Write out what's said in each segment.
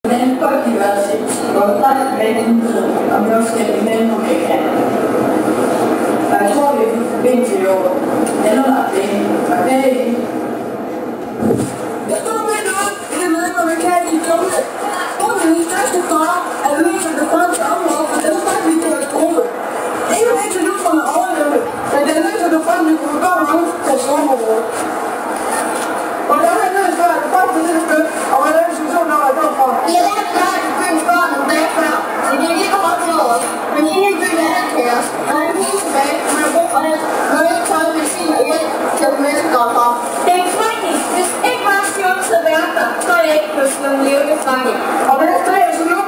Men folk de gør det og der er tilbage til muligheden, om vi også skal imellem nogle kan. Og jeg tror, vi er i forbindelse i år. Eller det er det. Jeg står med noget, det er med, når vi kan i dumme. Hvor er min største far, at vi viser det første område, og det er faktisk vi til at gruppe. Ingen er til nu for at overleve, men det er nødt til at frem, at vi kunne gøre mange til at slå mig. Og der er nødt til at folk til det spil, og hvad er den situation, der var gjort for? Vi har lært børn at bygge børn en dag før, så det er ikke godt til os. Men ingen bygge er til os, og der er en hus tilbage, og man har brug for det, når det ikke tøjet medicin og hjælp til at mennesker fra. Det er frygteligt. Hvis ikke bare styrkelse af værker, så er det ikke pludselig nogle levende fange. Og hvad er det så nu?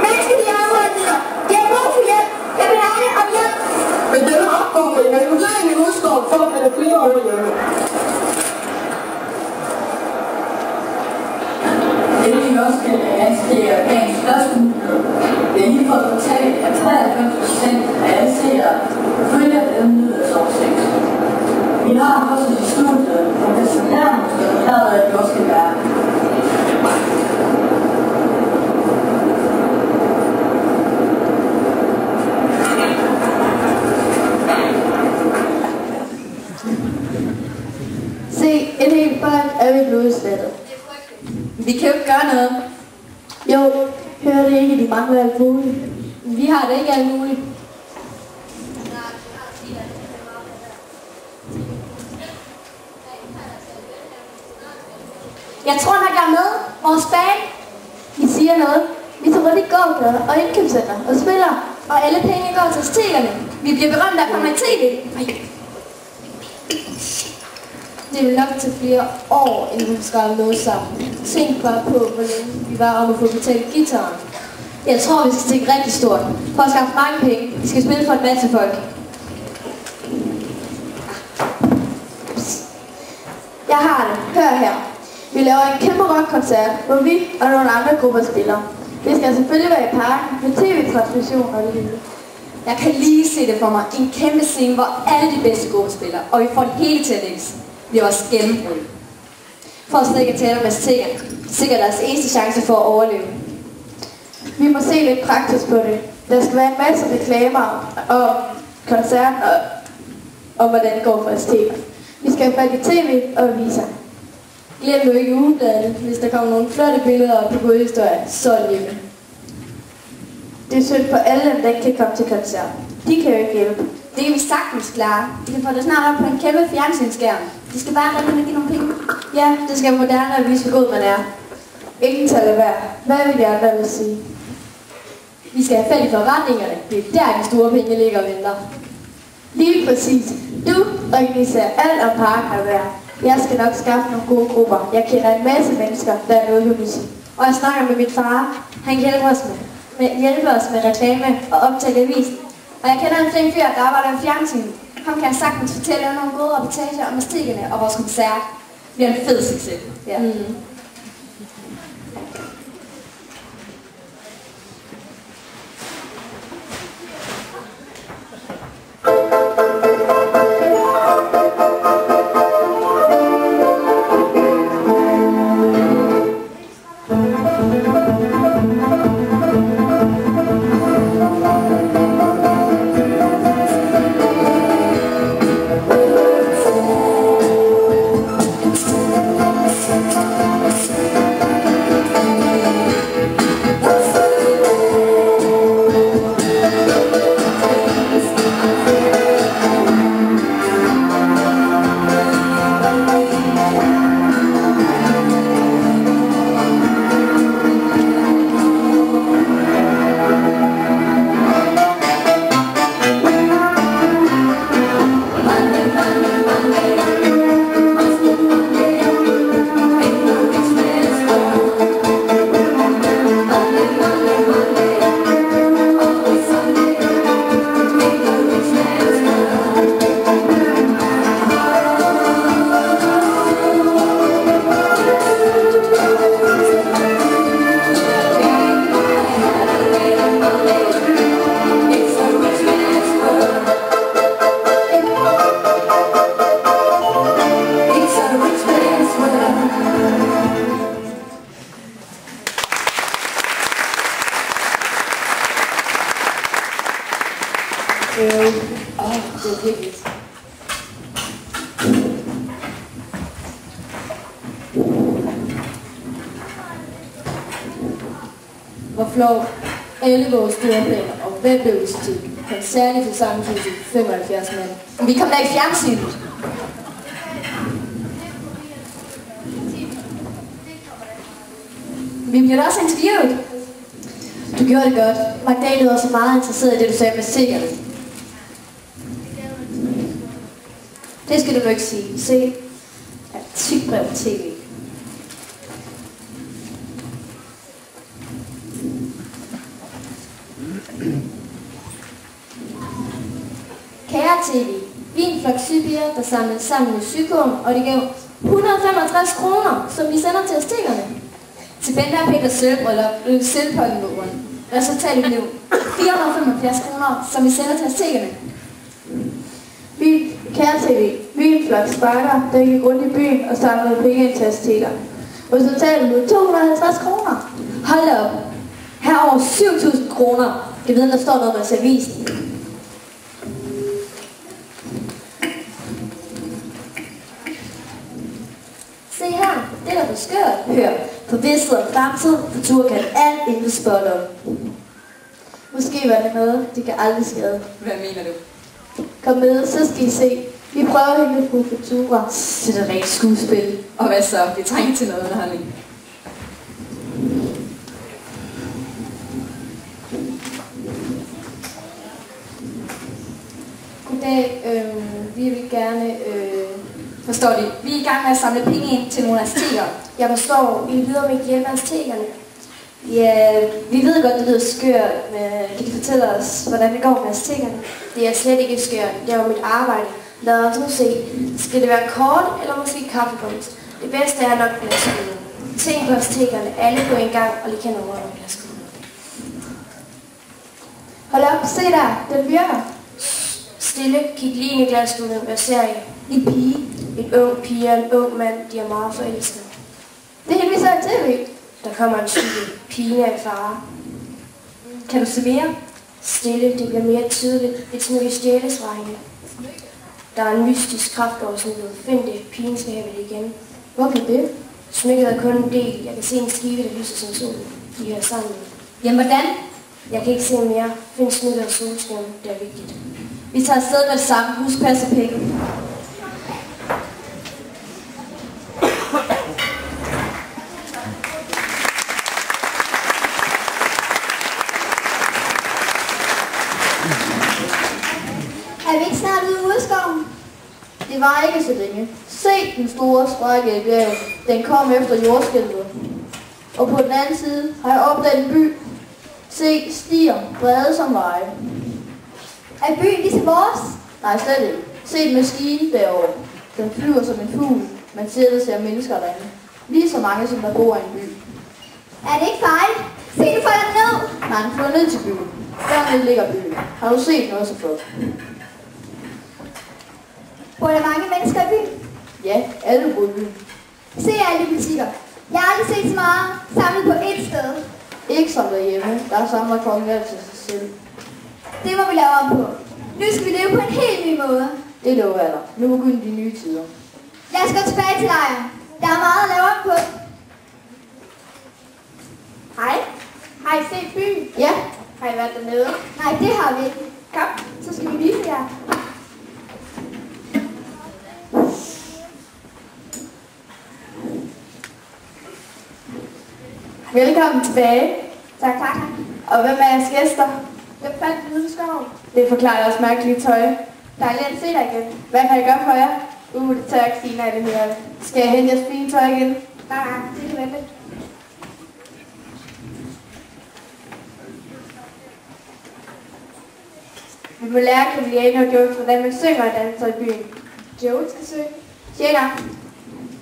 Mennesker, de arbejder der. De har brug for hjælp. Jeg vil have det om hjælp. Men den er opgående, men du lader en udstår for at have flere overlevende. Det vi også skal have, det er dagens største mulighed. Det er lige for at fortælle, at 93% af alle seere følger den nyhedsoversigt. Vi har også i studiet, og det er nærmest forklaret, at det også skal være. Se, en hel folk er vi blevet udslettet. Vi kan jo ikke gøre noget. Jo, hører det ikke, de mangler alt muligt. Vi har det ikke alt muligt. Jeg tror nok, jeg er med. Vores band. I siger noget. Vi tager rigtig gårdklæder og indkøbscenter og spiller. Og alle penge går til stikerne. Vi bliver berømt af at komme i tv. Det vil nok til flere år, inden vi skal noget sammen. Tænk bare på, hvor længe vi var om at få betalt guitaren. Jeg tror, vi skal tænke rigtig stort. For at skaffe mange penge. Vi skal spille for en masse folk. Jeg har det. Hør her. Vi laver en kæmpe rockkoncert, hvor vi og nogle andre grupper spiller. Det skal selvfølgelig være i parken med tv-transmission og det hele. Jeg kan lige se det for mig. En kæmpe scene, hvor alle de bedste grupper spiller. Og vi får det hele til at lægges. Det er vores gennembrud. For at slet ikke tale om mastikerne. Sikkert deres eneste chance for at overleve. Vi må se lidt praktisk på det. Der skal være en masse reklamer og koncerten og hvordan det går for os tv. Vi skal have fat i tv og aviser. Glem jo ikke ugebladet, hvis der kommer nogle flotte billeder og på gode historier. Så er det. Det er synd for alle dem, der ikke kan komme til koncert. De kan jo ikke hjælpe. Det kan vi sagtens klare. Vi kan få det snart op på en kæmpe fjernsynsskærm. De skal bare rigtig give nogle penge. Ja, det skal moderne og vise, hvor god man er. Ingen taler værd. Hvad vil de andre vil sige? Vi skal have fat i forretningerne. Det er der, de store penge ligger og venter. Lige præcis. Du organiserer alt om parken og vejr. Jeg skal nok skaffe nogle gode grupper. Jeg kender en masse mennesker, der er noget med musik. Og jeg snakker med min far. Han hjælper os med reklame og optage avisen. Og jeg kender en flink fyr, der arbejder i fjernsyn. Ham kan jeg sagtens fortælle nogle gode reportager om mastikerne og vores koncert. Det bliver en fed succes. Ja. Det er virkelig. Hvor flot alle vores store planer og webøvelsetid på en særlig forsamling til 75 mand. Men vi kom da i fjernsynet. Vi bliver da også interviewet. Du gjorde det godt. Magdalene var så meget interesseret i det, du sagde med sikkert. Det skal du ikke sige. Se, at typbrev på tv. Kære TV, vi er en flok sypiger, der samlede sammen med psykoen, og det gav 165 kroner, som vi sender til aztekerne. Til Bente og Peters sølvpollenvåren. Resultatet blev 475 kroner, som vi sender til aztekerne. Kære TV, vi er en flok sparker, der gik rundt i byen og samlede penge ind til azteker. Resultatet blev 250 kroner. Hold da op. Her er over 7.000 kroner. Jeg ved, der står noget med servisen. Se her, det er da for skørt. Hør, på vidsthed om fremtid, for tur kan alt inden spot om. Måske var det noget, det kan aldrig skade. Hvad mener du? Kom med, så skal I se. Vi prøver hende på Futura. Det er da rent skuespil. Og hvad så? Vi trænger til noget underholdning. Goddag, vi vil gerne... Forstår de? Vi er i gang med at samle penge ind til nogle azteker. Jeg forstår, I videre med hjælp af aztekerne. Ja, vi ved godt, det lyder skørt, men kan I fortælle os, hvordan det går med aztekerne? Det er slet ikke skørt. Det er jo mit arbejde. Lad os nu se. Skal det være kort, eller måske kaffekunst? Det bedste er nok glaskuglen. Tænk på aztekerne, alle på en gang, og lige kender over glaskuglen. Hold op, se der, den virker. Stille, kig lige ind i glaskuglen. Hvad ser I? En pige. En ung pige og en ung mand, de er meget forelskede. Det er hende, vi så i tv. Der kommer en cykel. Pigen er i fare. Kan du se mere? Stille, det bliver mere tydeligt. Et smykke stjæles fra hende. Der er en mystisk kraft over smykket. Find det. Pigen skal have det igen. Hvor kan det? Smykket er kun en del. Jeg kan se en skive, der lyser som solen. De er sammen. Jamen hvordan? Jeg kan ikke se mere. Find smykket og solskærmen. Det er vigtigt. Vi tager afsted med det samme. Husk passe penge. Er vi ikke snart ude i udskoven? Det var ikke så længe. Se den store sprække i bjerget. Den kom efter jordskælvet. Og på den anden side har jeg opdaget en by. Se stier, brede som veje. Er byen ligesom vores? Nej, slet ikke. Se en maskine derovre. Den flyver som en fugl. Man ser, der ser mennesker derinde. Lige så mange, som der bor i en by. Er det ikke farligt? Se, du falder ned. Nej, den flyver ned til byen. Dernede ligger byen. Har du set noget så flot? Bor der mange mennesker i byen? Ja, alle bor i byen. Se alle de butikker. Jeg har aldrig set så meget samlet på ét sted. Ikke som derhjemme. Der samler kongen hver til sig selv. Det må vi lave om på. Nu skal vi leve på en helt ny måde. Det lover jeg dig. Nu begynder de nye tider. Lad os gå tilbage til lejren. Der er meget at lave om på. Hej. Har I set byen? Ja. Har I været dernede? Nej, det har vi ikke. Kom, så skal vi vise jer. Velkommen tilbage. Tak. Og hvem er jeres gæster? Hvem fandt den ude i skoven? Det forklarer også mærkeligt tøj. Dejligt at se dig igen. Hvad kan jeg gøre for jer? Det tør jeg ikke sige, nej, det her. Skal jeg hente jeres fine tøj igen? Nej, det kan vente. Vi må lære Camiliano og Joe, hvordan man synger og danser i byen. Joe skal synge. Tjener.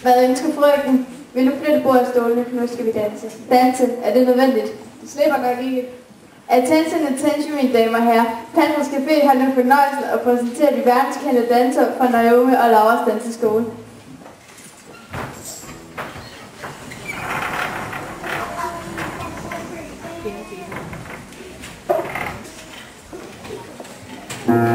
Hvad ønsker frøken? Vil du flytte bordet stålene? Nu skal vi danse. Danse? Er det nødvendigt? Det slipper nok ikke. Attention, mine damer og herrer. Pansers Café har nu fornøjelsen at præsentere de verdenskendte dansere fra Naomi og Lauras Danseskole. Mm-hmm.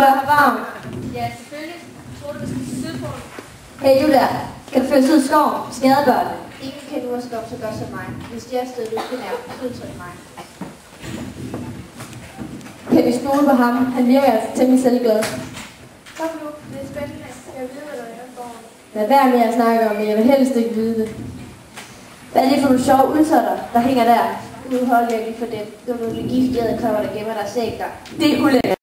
være her varm. Ja, selvfølgelig. Tror du, vi skal til Sydpolen? Hey du der, kan du følge ud i skoven? Skadebørnene. Ingen kan nu også gå op så godt som mig. Hvis de er stedet lykkende, så udtrykker mig. Kan vi stole på ham? Han virker altså temmelig selvglad. Kom nu, det er spændende. Jeg vil vide, hvad der er foran. Lad være med at snakke om det, jeg vil helst ikke vide det. Hvad er det for nogle sjove udtotter, der hænger der? Gud, hold virkelig for det. Du er nogle giftige æderkopper, der gemmer dig sækker. Det er ulækkert.